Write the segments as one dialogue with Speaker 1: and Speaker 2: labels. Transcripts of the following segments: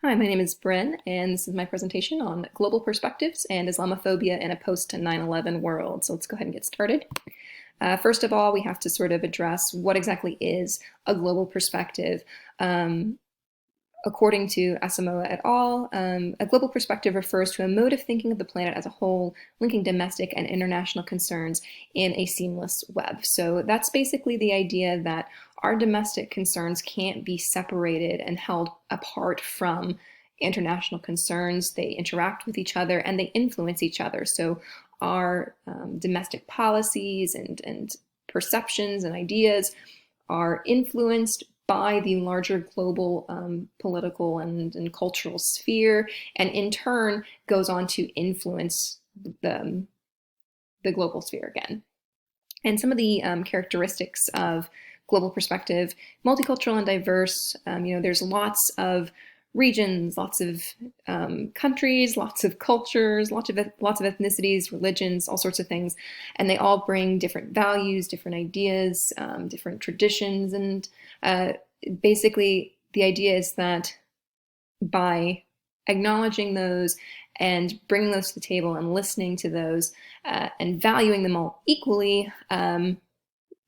Speaker 1: Hi, my name is Bryn, and this is my presentation on global perspectives and Islamophobia in a post-9/11 world. So let's go ahead and get started. First of all, we have to sort of address what exactly is a global perspective. Um, According to Asamoah et al., a global perspective refers to a mode of thinking of the planet as a whole, linking domestic and international concerns in a seamless web. So that's basically the idea that our domestic concerns can't be separated and held apart from international concerns. They interact with each other and they influence each other. So our domestic policies and perceptions and ideas are influenced by the larger global political and cultural sphere, and in turn goes on to influence the, the global sphere again. And some of the characteristics of global perspective, multicultural and diverse. There's lots of regions, lots of countries, lots of cultures, lots of ethnicities, religions, all sorts of things, and they all bring different values, different ideas, different traditions, and basically the idea is that by acknowledging those and bringing those to the table and listening to those and valuing them all equally,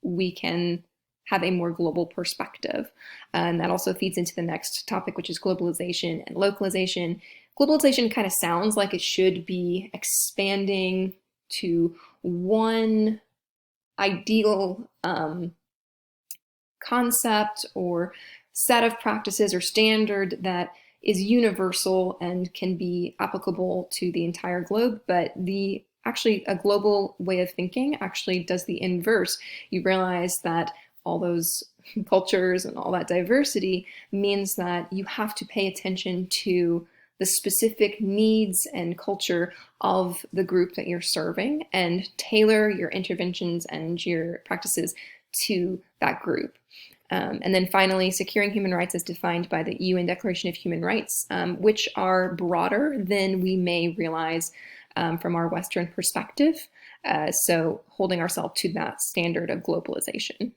Speaker 1: we can have a more global perspective. And that also feeds into the next topic, which is globalization and localization. Globalization kind of sounds like it should be expanding to one ideal concept or set of practices or standard that is universal and can be applicable to the entire globe, but actually a global way of thinking actually does the inverse. You realize that all those cultures and all that diversity means that you have to pay attention to the specific needs and culture of the group that you're serving and tailor your interventions and your practices to that group. And then finally, securing human rights as defined by the UN Declaration of Human Rights, which are broader than we may realize from our Western perspective. So holding ourselves to that standard of globalization.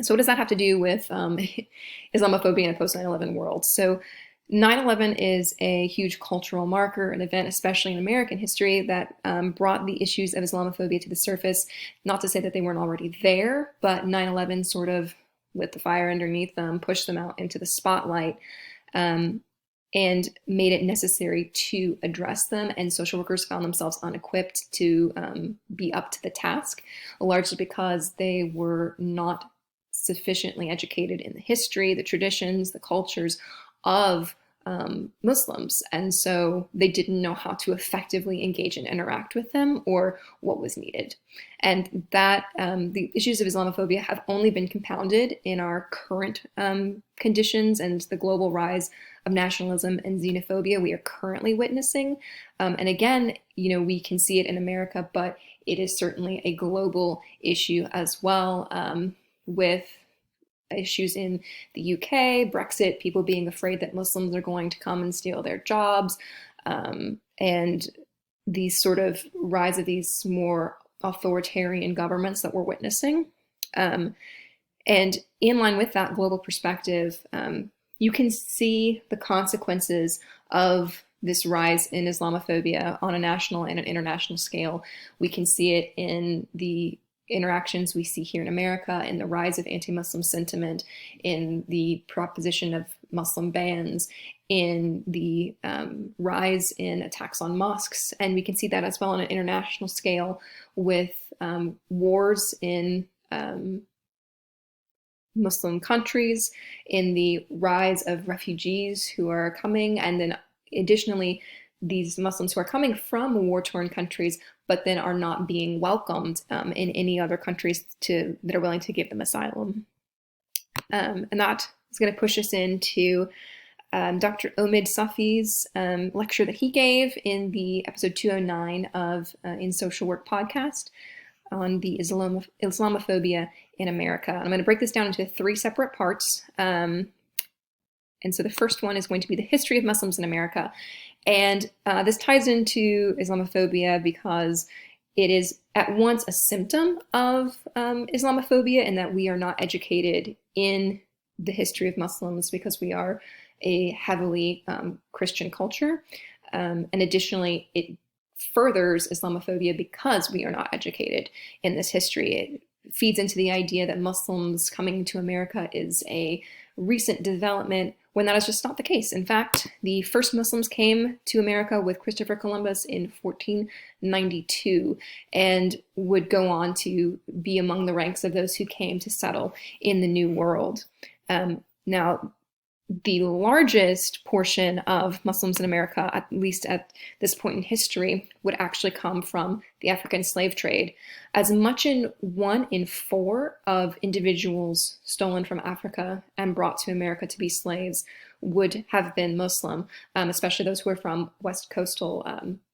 Speaker 1: So what does that have to do with Islamophobia in a post-9/11 world? So 9/11 is a huge cultural marker, an event, especially in American history, that brought the issues of Islamophobia to the surface. Not to say that they weren't already there, but 9/11 sort of lit the fire underneath them, pushed them out into the spotlight, and made it necessary to address them. And social workers found themselves unequipped to be up to the task, largely because they were not sufficiently educated in the history, the traditions, the cultures of Muslims. And so they didn't know how to effectively engage and interact with them or what was needed. And that the issues of Islamophobia have only been compounded in our current conditions and the global rise of nationalism and xenophobia we are currently witnessing. And again, we can see it in America, but it is certainly a global issue as well, with issues in the UK, Brexit, people being afraid that Muslims are going to come and steal their jobs, and these sort of rise of these more authoritarian governments that we're witnessing. And in line with that global perspective, you can see the consequences of this rise in Islamophobia on a national and an international scale. We can see it in the interactions we see here in America, in the rise of anti-Muslim sentiment, in the proposition of Muslim bans, in the rise in attacks on mosques. And we can see that as well on an international scale with wars in Muslim countries, in the rise of refugees who are coming, and then additionally, these Muslims who are coming from war-torn countries, but then are not being welcomed in any other countries that are willing to give them asylum. And that is going to push us into Dr. Omid Safi's lecture that he gave in the episode 209 of In Social Work podcast on the Islamophobia in America. And I'm going to break this down into 3 separate parts. And so the first one is going to be the history of Muslims in America. And this ties into Islamophobia because it is at once a symptom of Islamophobia in that we are not educated in the history of Muslims because we are a heavily Christian culture. And additionally, it furthers Islamophobia because we are not educated in this history. It feeds into the idea that Muslims coming to America is a recent development when that is just not the case. In fact, the first Muslims came to America with Christopher Columbus in 1492 and would go on to be among the ranks of those who came to settle in the New World. Now, the largest portion of Muslims in America, at least at this point in history, would actually come from the African slave trade. As much as 1 in 4 of individuals stolen from Africa and brought to America to be slaves would have been Muslim, especially those who are from west coastal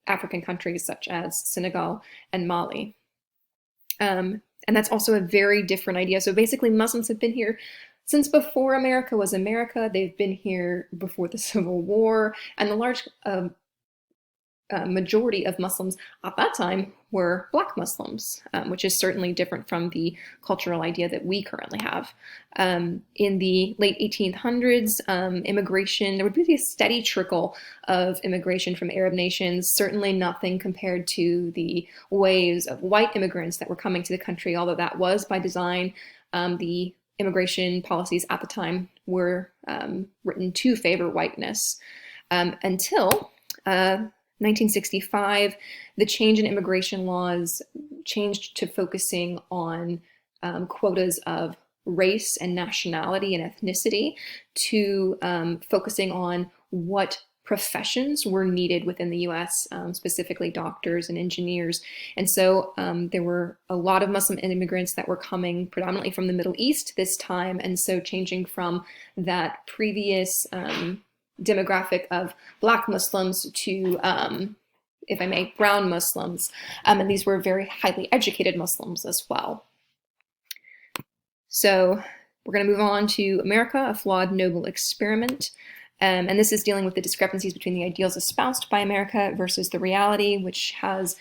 Speaker 1: African countries such as Senegal and Mali. And that's also a very different idea. So basically, Muslims have been here since before America was America. They've been here before the Civil War, and the large majority of Muslims at that time were Black Muslims, which is certainly different from the cultural idea that we currently have. In the late 1800s, immigration, there would be a steady trickle of immigration from Arab nations, certainly nothing compared to the waves of white immigrants that were coming to the country, although that was by design. The immigration policies at the time were written to favor whiteness until 1965. The change in immigration laws changed to focusing on quotas of race and nationality and ethnicity to focusing on what professions were needed within the US, specifically doctors and engineers. And so there were a lot of Muslim immigrants that were coming predominantly from the Middle East this time. And so changing from that previous demographic of Black Muslims to, if I may, brown Muslims. And these were very highly educated Muslims as well. So we're going to move on to America, a Flawed Noble Experiment. And this is dealing with the discrepancies between the ideals espoused by America versus the reality, which has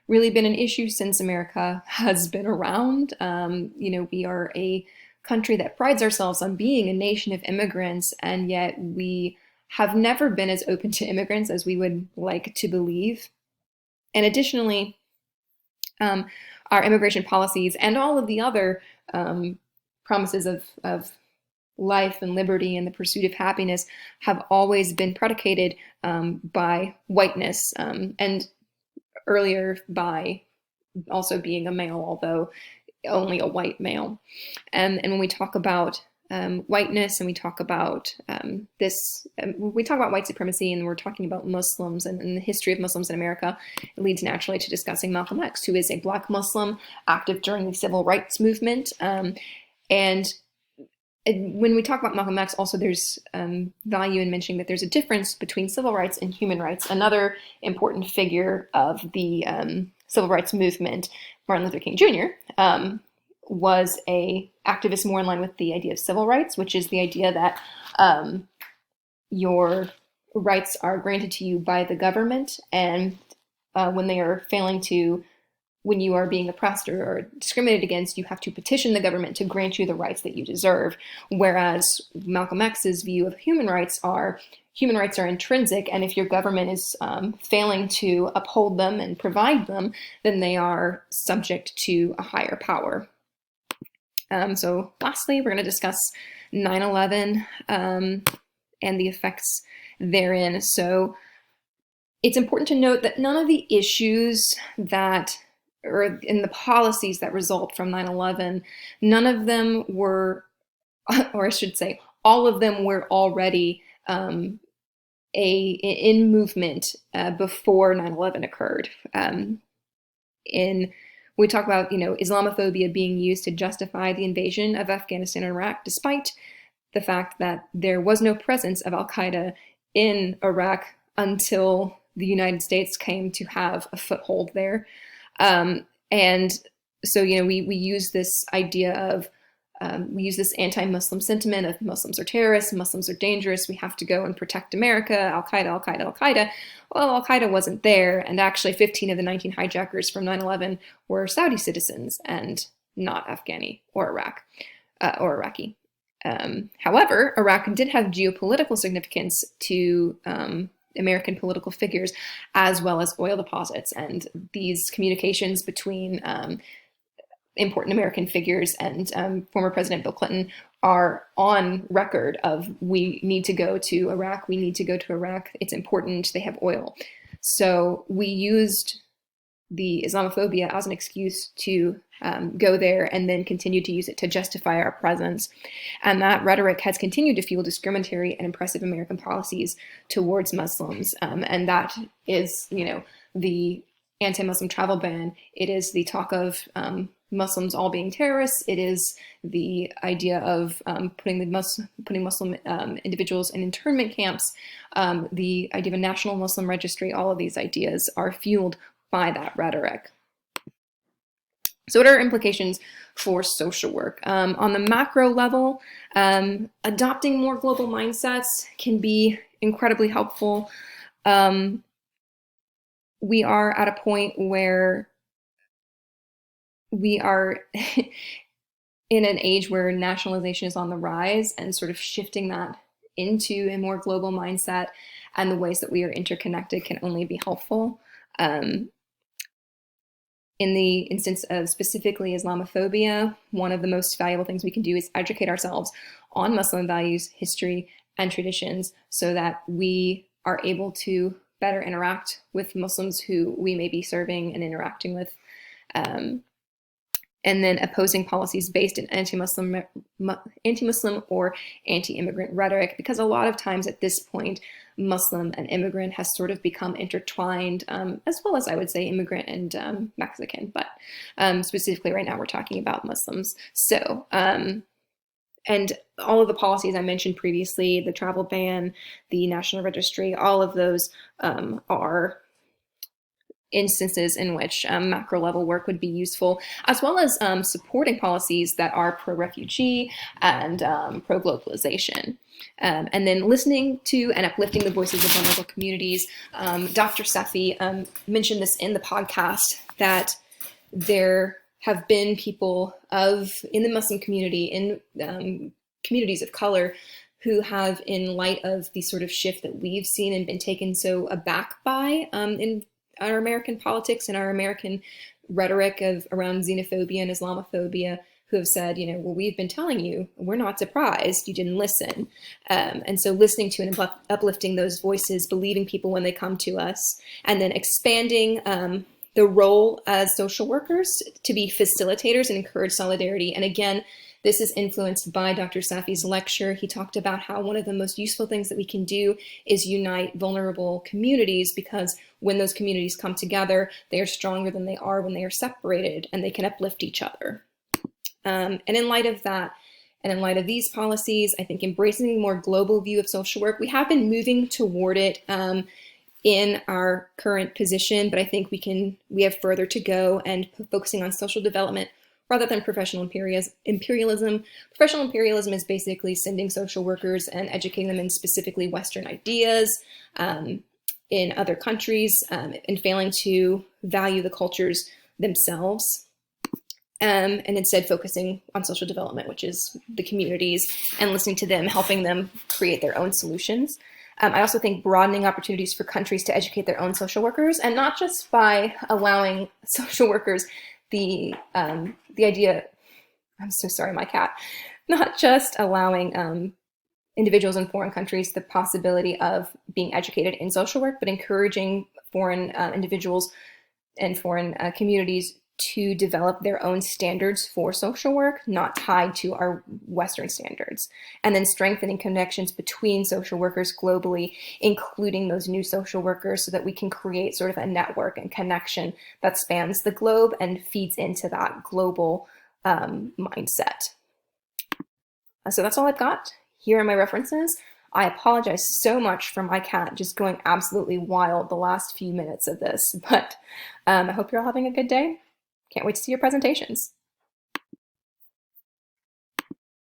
Speaker 1: really been an issue since America has been around. We are a country that prides ourselves on being a nation of immigrants, and yet we have never been as open to immigrants as we would like to believe. And additionally, our immigration policies and all of the other promises of life and liberty and the pursuit of happiness have always been predicated by whiteness, and earlier by also being a male, although only a white male. And when we talk about whiteness and we talk about we talk about white supremacy, and we're talking about Muslims and the history of Muslims in America, it leads naturally to discussing Malcolm X, who is a Black Muslim active during the Civil Rights Movement. And when we talk about Malcolm X, also there's value in mentioning that there's a difference between civil rights and human rights. Another important figure of the civil rights movement, Martin Luther King Jr., was a activist more in line with the idea of civil rights, which is the idea that your rights are granted to you by the government, and when they are failing to, when you are being oppressed or discriminated against, you have to petition the government to grant you the rights that you deserve. Whereas Malcolm X's view of human rights are intrinsic, and if your government is failing to uphold them and provide them, then they are subject to a higher power. So lastly, we're going to discuss 9/11 and the effects therein. So it's important to note that none of the issues or in the policies that result from 9/11, none of them were, or I should say, all of them were already in movement before 9/11 occurred. We talk about, Islamophobia being used to justify the invasion of Afghanistan and Iraq, despite the fact that there was no presence of Al-Qaeda in Iraq until the United States came to have a foothold there. And so, we use this idea of, we use this anti-Muslim sentiment of Muslims are terrorists, Muslims are dangerous, we have to go and protect America, Al-Qaeda, Al-Qaeda, Al-Qaeda. Well, Al-Qaeda wasn't there, and actually 15 of the 19 hijackers from 9/11 were Saudi citizens and not Afghani or Iraqi. However, Iraq did have geopolitical significance to American political figures, as well as oil deposits. And these communications between important American figures and former President Bill Clinton are on record of, we need to go to Iraq, we need to go to Iraq, it's important, they have oil. So we used the Islamophobia as an excuse to go there, and then continue to use it to justify our presence. And that rhetoric has continued to fuel discriminatory and oppressive American policies towards Muslims. And that is, the anti-Muslim travel ban. It is the talk of Muslims all being terrorists. It is the idea of putting Muslim individuals in internment camps. The idea of a national Muslim registry. All of these ideas are fueled by that rhetoric. So what are implications for social work? On the macro level, adopting more global mindsets can be incredibly helpful. We are at a point where we are in an age where nationalization is on the rise, and sort of shifting that into a more global mindset and the ways that we are interconnected can only be helpful. In the instance of specifically Islamophobia, one of the most valuable things we can do is educate ourselves on Muslim values, history, and traditions, so that we are able to better interact with Muslims who we may be serving and interacting with. And then opposing policies based in anti-Muslim or anti-immigrant rhetoric, because a lot of times at this point, Muslim and immigrant has sort of become intertwined, as well as, I would say, immigrant and Mexican, but specifically right now we're talking about Muslims. So, and all of the policies I mentioned previously, the travel ban, the national registry, all of those are instances in which macro level work would be useful, as well as supporting policies that are pro-refugee and pro-globalization. And then listening to and uplifting the voices of vulnerable communities. Dr. Sefi mentioned this in the podcast, that there have been people in the Muslim community, in communities of color, who have, in light of the sort of shift that we've seen and been taken so aback by in our American politics and our American rhetoric around xenophobia and Islamophobia, who have said, well, we've been telling you, we're not surprised, you didn't listen. And so listening to and uplifting those voices, believing people when they come to us, and then expanding the role as social workers to be facilitators and encourage solidarity. And again, this is influenced by Dr. Safi's lecture. He talked about how one of the most useful things that we can do is unite vulnerable communities, because when those communities come together, they are stronger than they are when they are separated, and they can uplift each other. And in light of that, and in light of these policies, I think embracing a more global view of social work, we have been moving toward it in our current position, but I think we have further to go, and focusing on social development rather than professional imperialism. Professional imperialism is basically sending social workers and educating them in specifically Western ideas in other countries, and failing to value the cultures themselves. And instead focusing on social development, which is the communities, and listening to them, helping them create their own solutions. I also think broadening opportunities for countries to educate their own social workers, and not just by allowing social workers the idea, I'm so sorry, my cat, not just allowing individuals in foreign countries the possibility of being educated in social work, but encouraging foreign individuals and foreign communities to develop their own standards for social work, not tied to our Western standards. And then strengthening connections between social workers globally, including those new social workers, so that we can create sort of a network and connection that spans the globe and feeds into that global mindset. So that's all I've got. Here are my references. I apologize so much for my cat just going absolutely wild the last few minutes of this, but I hope you're all having a good day. Can't wait to see your presentations.